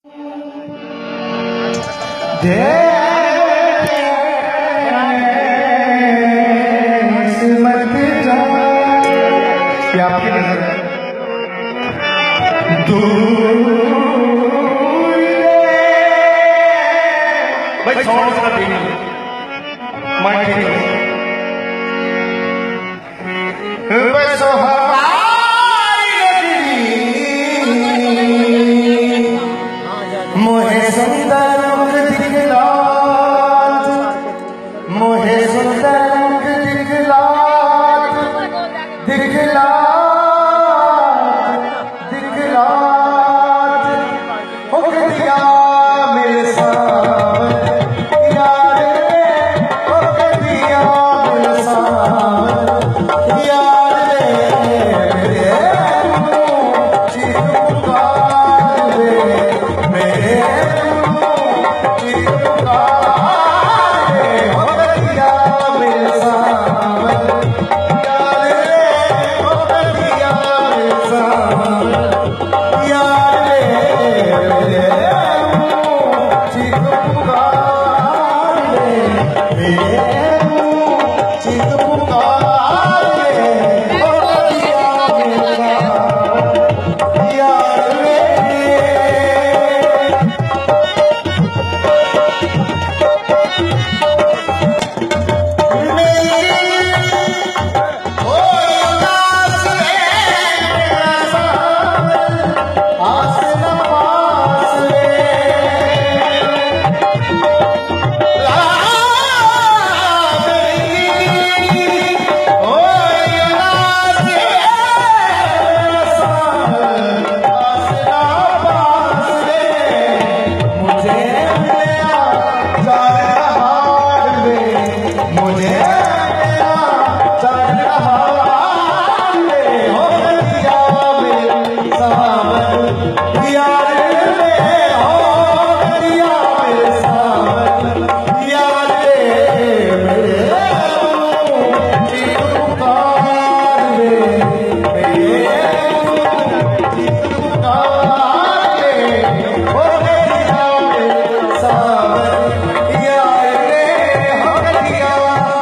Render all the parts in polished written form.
क्या आपकी नजर भाई साउंड का ठीक है, माइक ठीक है। बस हमारी नगरी मोहे सुंदर दिखलात, मोहे सुंदर दिखलात, दिखलात, दिखलात हो गया मेरे साथ यार रे, हो गया मेरे साथ यार रे, मेरे चिरपुकार रे, मेरे चिरपुकार रे, हो गया मेरे साथ यार रे, हो गया मेरे साथ यार रे, मेरे चिरपुकार रे, मेरे चिरपुकार रे, हो गया मेरे साथ यार रे।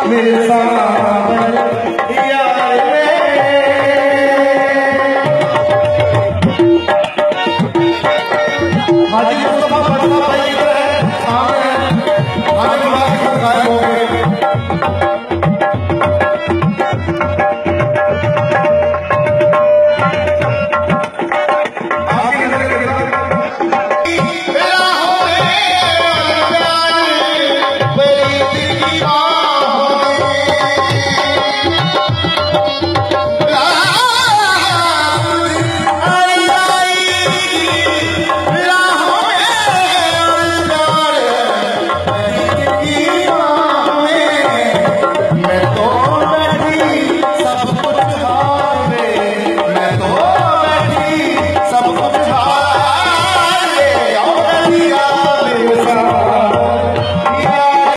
मेरे सामने यार रे, हाजी मुस्तफा बड़का भाई इधर है, सामने आने के बाद गायब हो गए।